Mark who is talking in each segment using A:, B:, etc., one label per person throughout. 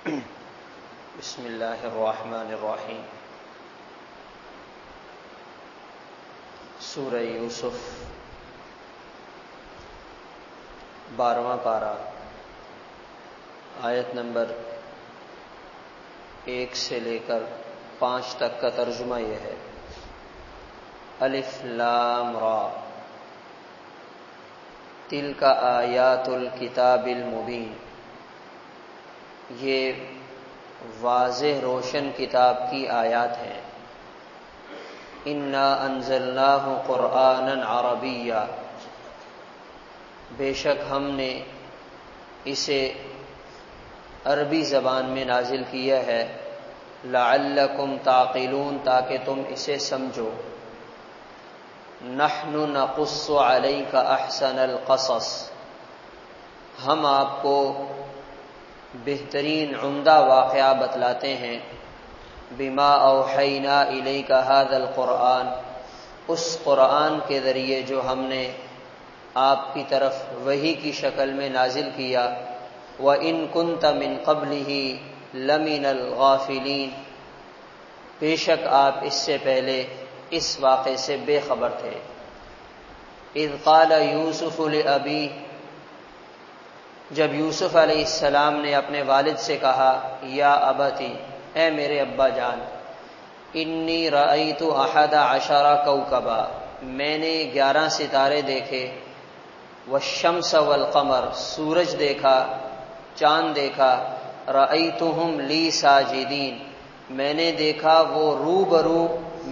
A: بسم اللہ الرحمن الرحیم۔ سورہ یوسف 12واں پارہ، آیت نمبر 1 سے لے کر 5 تک کا ترجمہ یہ ہے: الف لام را تلک آیات الکتاب المبین، یہ واضح روشن کتاب کی آیات ہیں۔ انا انزلناہ قرآنا عربیا، بے شک ہم نے اسے عربی زبان میں نازل کیا ہے، لعلکم تعقلون، تاکہ تم اسے سمجھو۔ نحن نقص علیک احسن القصص، ہم آپ کو بہترین عمدہ واقعہ بتلاتے ہیں، بما اوحینا الیک ھذا القرآن، اس قرآن کے ذریعے جو ہم نے آپ کی طرف وحی کی شکل میں نازل کیا۔ وَإِن كُنْتَ مِن قَبْلِهِ لَمِنَ الْغَافِلِينَ، بے شک آپ اس سے پہلے اس واقعے سے بے خبر تھے۔ اذ قال یوسف لأبیہ، جب یوسف علیہ السلام نے اپنے والد سے کہا، یا ابتی، اے میرے ابا جان، انی رأیت 11 کوکبا، میں نے 11 ستارے دیکھے، والشمس والقمر، سورج دیکھا، چاند دیکھا، رأیتہم لی ساجدین، میں نے دیکھا وہ روبرو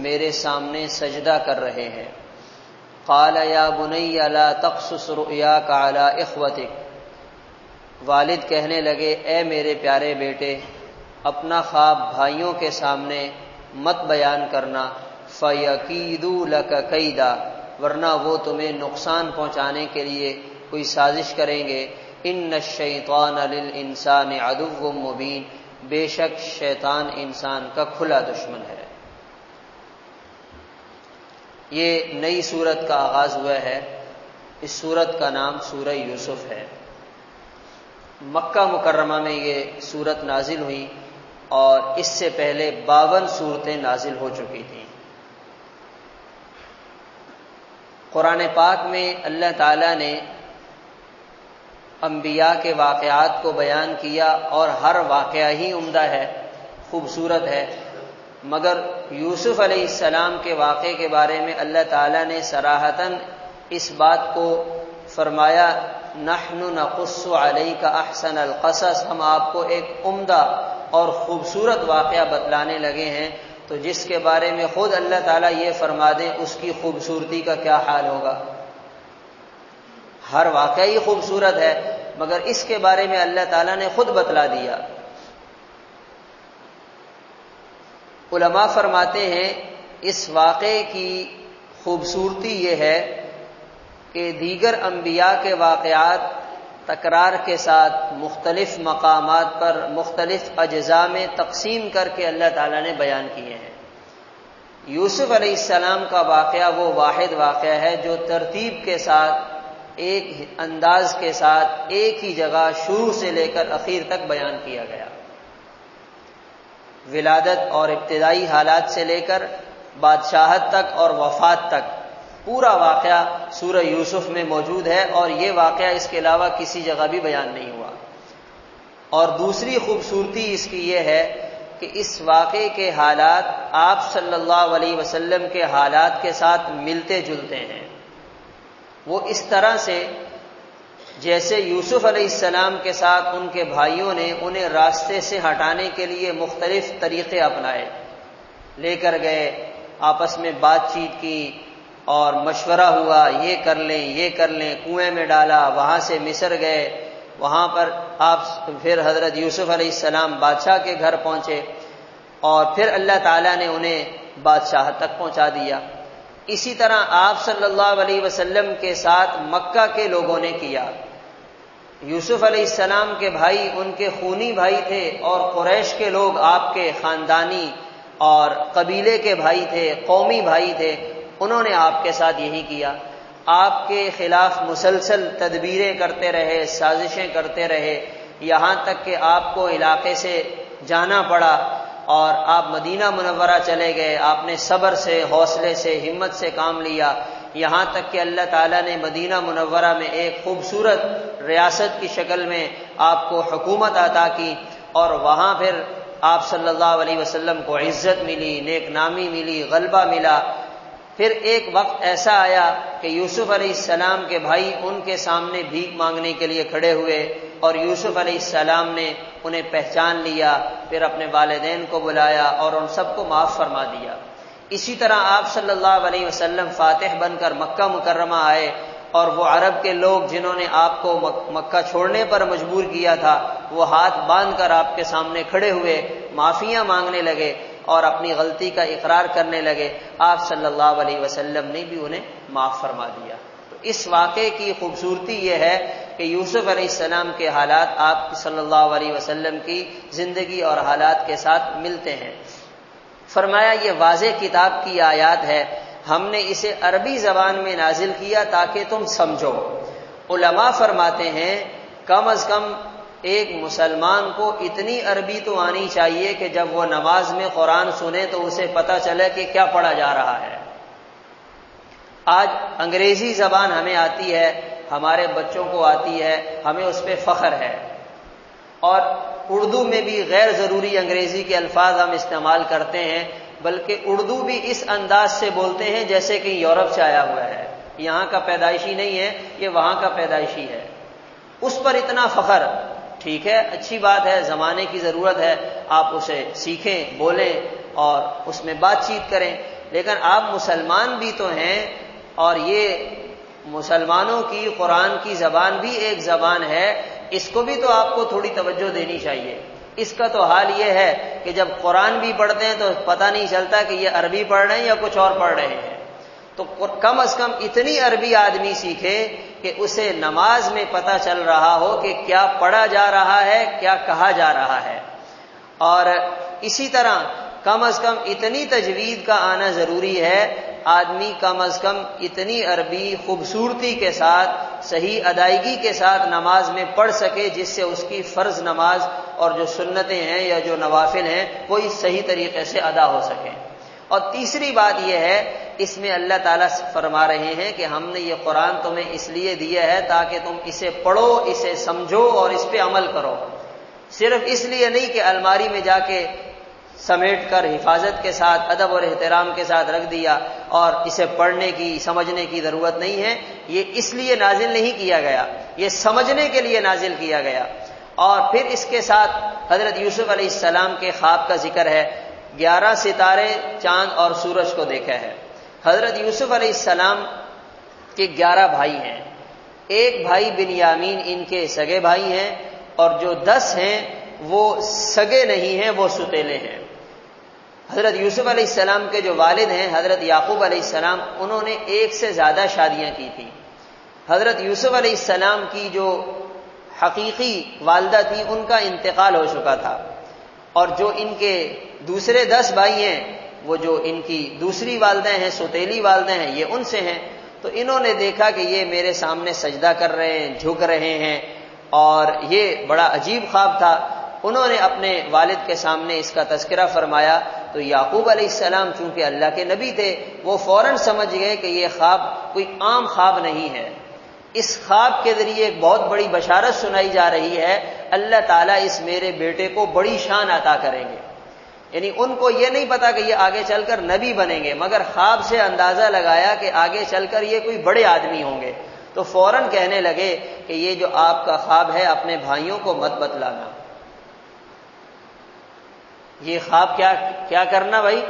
A: میرے سامنے سجدہ کر رہے ہیں۔ قال یا بنی لا تقصص رؤیاک علی اخوتک، والد کہنے لگے، اے میرے پیارے بیٹے، اپنا خواب بھائیوں کے سامنے مت بیان کرنا، فَيَكِيدُوا لَكَ كَيْدًا، ورنہ وہ تمہیں نقصان پہنچانے کے لیے کوئی سازش کریں گے۔ إِنَّ الشَّيْطَانَ لِلْإِنسَانِ عَدُوٌّ مُّبِينٌ، بے شک شیطان انسان کا کھلا دشمن ہے۔ یہ نئی سورت کا آغاز ہوا ہے۔ اس سورت کا نام سورہ یوسف ہے۔ مکہ مکرمہ میں یہ سورت نازل ہوئی اور اس سے پہلے 52 سورتیں نازل ہو چکی تھیں۔ قرآن پاک میں اللہ تعالیٰ نے انبیاء کے واقعات کو بیان کیا اور ہر واقعہ ہی عمدہ ہے، خوبصورت ہے، مگر یوسف علیہ السلام کے واقعے کے بارے میں اللہ تعالیٰ نے صراحتاً اس بات کو فرمایا، نحن نقص علیک احسن القصص، ہم آپ کو ایک عمدہ اور خوبصورت واقعہ بتلانے لگے ہیں، تو جس کے بارے میں خود اللہ تعالیٰ یہ فرما دیں اس کی خوبصورتی کا کیا حال ہوگا۔ ہر واقعہ ہی خوبصورت ہے، مگر اس کے بارے میں اللہ تعالیٰ نے خود بتلا دیا۔ علماء فرماتے ہیں اس واقعے کی خوبصورتی یہ ہے کہ دیگر انبیاء کے واقعات تکرار کے ساتھ مختلف مقامات پر مختلف اجزاء میں تقسیم کر کے اللہ تعالیٰ نے بیان کیے ہیں۔ یوسف علیہ السلام کا واقعہ وہ واحد واقعہ ہے جو ترتیب کے ساتھ، ایک انداز کے ساتھ، ایک ہی جگہ شروع سے لے کر اخیر تک بیان کیا گیا۔ ولادت اور ابتدائی حالات سے لے کر بادشاہت تک اور وفات تک پورا واقعہ سورہ یوسف میں موجود ہے، اور یہ واقعہ اس کے علاوہ کسی جگہ بھی بیان نہیں ہوا۔ اور دوسری خوبصورتی اس کی یہ ہے کہ اس واقعے کے حالات آپ صلی اللہ علیہ وسلم کے حالات کے ساتھ ملتے جلتے ہیں۔ وہ اس طرح سے جیسے یوسف علیہ السلام کے ساتھ ان کے بھائیوں نے انہیں راستے سے ہٹانے کے لیے مختلف طریقے اپنائے، لے کر گئے، آپس میں بات چیت کی اور مشورہ ہوا، یہ کر لیں یہ کر لیں، کنویں میں ڈالا، وہاں سے مصر گئے، وہاں پر آپ پھر حضرت یوسف علیہ السلام بادشاہ کے گھر پہنچے، اور پھر اللہ تعالیٰ نے انہیں بادشاہت تک پہنچا دیا۔ اسی طرح آپ صلی اللہ علیہ وسلم کے ساتھ مکہ کے لوگوں نے کیا۔ یوسف علیہ السلام کے بھائی ان کے خونی بھائی تھے، اور قریش کے لوگ آپ کے خاندانی اور قبیلے کے بھائی تھے، قومی بھائی تھے، انہوں نے آپ کے ساتھ یہی کیا۔ آپ کے خلاف مسلسل تدبیریں کرتے رہے، سازشیں کرتے رہے، یہاں تک کہ آپ کو علاقے سے جانا پڑا اور آپ مدینہ منورہ چلے گئے. آپ نے صبر سے، حوصلے سے، ہمت سے کام لیا، یہاں تک کہ اللہ تعالیٰ نے مدینہ منورہ میں ایک خوبصورت ریاست کی شکل میں آپ کو حکومت عطا کی، اور وہاں پھر آپ صلی اللہ علیہ وسلم کو عزت ملی، نیک نامی ملی، غلبہ ملا. پھر ایک وقت ایسا آیا کہ یوسف علیہ السلام کے بھائی ان کے سامنے بھیک مانگنے کے لیے کھڑے ہوئے، اور یوسف علیہ السلام نے انہیں پہچان لیا، پھر اپنے والدین کو بلایا اور ان سب کو معاف فرما دیا. اسی طرح آپ صلی اللہ علیہ وسلم فاتح بن کر مکہ مکرمہ آئے، اور وہ عرب کے لوگ جنہوں نے آپ کو مکہ چھوڑنے پر مجبور کیا تھا، وہ ہاتھ باندھ کر آپ کے سامنے کھڑے ہوئے، معافیاں مانگنے لگے اور اپنی غلطی کا اقرار کرنے لگے. آپ صلی اللہ علیہ وسلم نے بھی انہیں معاف فرما دیا. تو اس واقعے کی خوبصورتی یہ ہے کہ یوسف علیہ السلام کے حالات آپ صلی اللہ علیہ وسلم کی زندگی اور حالات کے ساتھ ملتے ہیں. فرمایا یہ واضح کتاب کی آیات ہے، ہم نے اسے عربی زبان میں نازل کیا تاکہ تم سمجھو. علماء فرماتے ہیں کم از کم ایک مسلمان کو اتنی عربی تو آنی چاہیے کہ جب وہ نماز میں قرآن سنے تو اسے پتہ چلے کہ کیا پڑھا جا رہا ہے. آج انگریزی زبان ہمیں آتی ہے، ہمارے بچوں کو آتی ہے، ہمیں اس پہ فخر ہے، اور اردو میں بھی غیر ضروری انگریزی کے الفاظ ہم استعمال کرتے ہیں، بلکہ اردو بھی اس انداز سے بولتے ہیں جیسے کہ یورپ سے آیا ہوا ہے. یہاں کا پیدائشی نہیں ہے، یہ وہاں کا پیدائشی ہے. اس پر اتنا فخر، ٹھیک ہے، اچھی بات ہے، زمانے کی ضرورت ہے، آپ اسے سیکھیں، بولیں اور اس میں بات چیت کریں، لیکن آپ مسلمان بھی تو ہیں، اور یہ مسلمانوں کی قرآن کی زبان بھی ایک زبان ہے، اس کو بھی تو آپ کو تھوڑی توجہ دینی چاہیے. اس کا تو حال یہ ہے کہ جب قرآن بھی پڑھتے ہیں تو پتہ نہیں چلتا کہ یہ عربی پڑھ رہے ہیں یا کچھ اور پڑھ رہے ہیں. تو کم از کم اتنی عربی آدمی سیکھے کہ اسے نماز میں پتہ چل رہا ہو کہ کیا پڑھا جا رہا ہے، کیا کہا جا رہا ہے. اور اسی طرح کم از کم اتنی تجوید کا آنا ضروری ہے، آدمی کم از کم اتنی عربی خوبصورتی کے ساتھ، صحیح ادائیگی کے ساتھ نماز میں پڑھ سکے جس سے اس کی فرض نماز اور جو سنتیں ہیں یا جو نوافل ہیں وہ اس صحیح طریقے سے ادا ہو سکیں. اور تیسری بات یہ ہے، اس میں اللہ تعالیٰ فرما رہے ہیں کہ ہم نے یہ قرآن تمہیں اس لیے دیا ہے تاکہ تم اسے پڑھو، اسے سمجھو اور اس پہ عمل کرو. صرف اس لیے نہیں کہ الماری میں جا کے سمیٹ کر حفاظت کے ساتھ، ادب اور احترام کے ساتھ رکھ دیا اور اسے پڑھنے کی، سمجھنے کی ضرورت نہیں ہے. یہ اس لیے نازل نہیں کیا گیا، یہ سمجھنے کے لیے نازل کیا گیا. اور پھر اس کے ساتھ حضرت یوسف علیہ السلام کے خواب کا ذکر ہے. 11 ستارے، چاند اور سورج کو دیکھا ہے. حضرت یوسف علیہ السلام کے 11 بھائی ہیں. ایک بھائی بنیامین ان کے سگے بھائی ہیں، اور جو 10 ہیں وہ سگے نہیں ہیں، وہ ستیلے ہیں. حضرت یوسف علیہ السلام کے جو والد ہیں حضرت یعقوب علیہ السلام، انہوں نے ایک سے زیادہ شادیاں کی تھیں. حضرت یوسف علیہ السلام کی جو حقیقی والدہ تھی ان کا انتقال ہو چکا تھا، اور جو ان کے دوسرے 10 بھائی ہیں، وہ جو ان کی دوسری والدیں ہیں، ستیلی والدیں ہیں، یہ ان سے ہیں. تو انہوں نے دیکھا کہ یہ میرے سامنے سجدہ کر رہے ہیں، جھک رہے ہیں، اور یہ بڑا عجیب خواب تھا. انہوں نے اپنے والد کے سامنے اس کا تذکرہ فرمایا تو یعقوب علیہ السلام چونکہ اللہ کے نبی تھے، وہ فوراً سمجھ گئے کہ یہ خواب کوئی عام خواب نہیں ہے. اس خواب کے ذریعے ایک بہت بڑی بشارت سنائی جا رہی ہے، اللہ تعالیٰ اس میرے بیٹے کو بڑی شان عطا کریں گے. یعنی ان کو یہ نہیں پتا کہ یہ آگے چل کر نبی بنیں گے، مگر خواب سے اندازہ لگایا کہ آگے چل کر یہ کوئی بڑے آدمی ہوں گے. تو فوراً کہنے لگے کہ یہ جو آپ کا خواب ہے اپنے بھائیوں کو مت بتلانا. یہ خواب کیا کرنا بھائی؟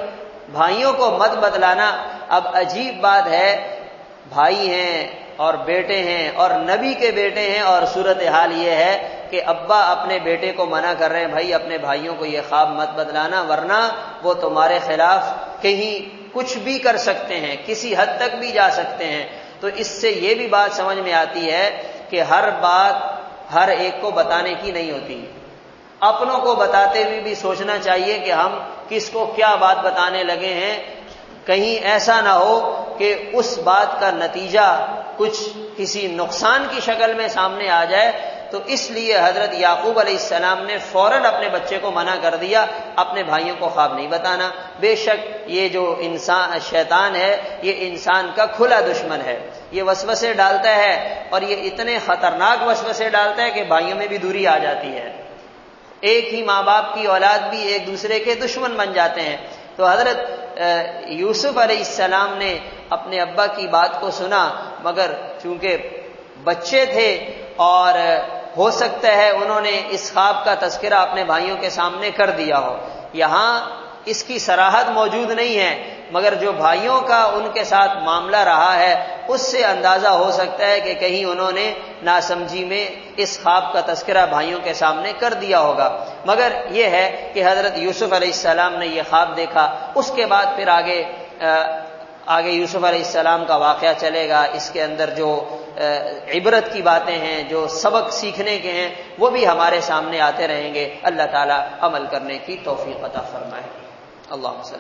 A: بھائیوں کو مت بتلانا. اب عجیب بات ہے، بھائی ہیں اور بیٹے ہیں اور نبی کے بیٹے ہیں، اور صورتحال یہ ہے کہ ابا اپنے بیٹے کو منع کر رہے ہیں، بھائی اپنے بھائیوں کو یہ خواب مت بتلانا ورنہ وہ تمہارے خلاف کہیں کچھ بھی کر سکتے ہیں، کسی حد تک بھی جا سکتے ہیں. تو اس سے یہ بھی بات سمجھ میں آتی ہے کہ ہر بات ہر ایک کو بتانے کی نہیں ہوتی. اپنوں کو بتاتے ہوئے بھی سوچنا چاہیے کہ ہم کس کو کیا بات بتانے لگے ہیں، کہیں ایسا نہ ہو کہ اس بات کا نتیجہ کچھ کسی نقصان کی شکل میں سامنے آ جائے. تو اس لیے حضرت یعقوب علیہ السلام نے فوراً اپنے بچے کو منع کر دیا اپنے بھائیوں کو خواب نہیں بتانا. بے شک یہ جو انسان شیطان ہے یہ انسان کا کھلا دشمن ہے. یہ وسوسے ڈالتا ہے اور یہ اتنے خطرناک وسوسے ڈالتا ہے کہ بھائیوں میں بھی دوری آ جاتی ہے. ایک ہی ماں باپ کی اولاد بھی ایک دوسرے کے دشمن بن جاتے ہیں. تو حضرت یوسف علیہ السلام نے اپنے ابا کی بات کو سنا، مگر چونکہ بچے تھے اور ہو سکتا ہے انہوں نے اس خواب کا تذکرہ اپنے بھائیوں کے سامنے کر دیا ہو. یہاں اس کی صراحت موجود نہیں ہے، مگر جو بھائیوں کا ان کے ساتھ معاملہ رہا ہے اس سے اندازہ ہو سکتا ہے کہ کہیں انہوں نے ناسمجھی میں اس خواب کا تذکرہ بھائیوں کے سامنے کر دیا ہوگا. مگر یہ ہے کہ حضرت یوسف علیہ السلام نے یہ خواب دیکھا. اس کے بعد پھر آگے یوسف علیہ السلام کا واقعہ چلے گا. اس کے اندر جو عبرت کی باتیں ہیں، جو سبق سیکھنے کے ہیں، وہ بھی ہمارے سامنے آتے رہیں گے. اللہ تعالی عمل کرنے کی توفیق عطا فرمائے. اللہم صلی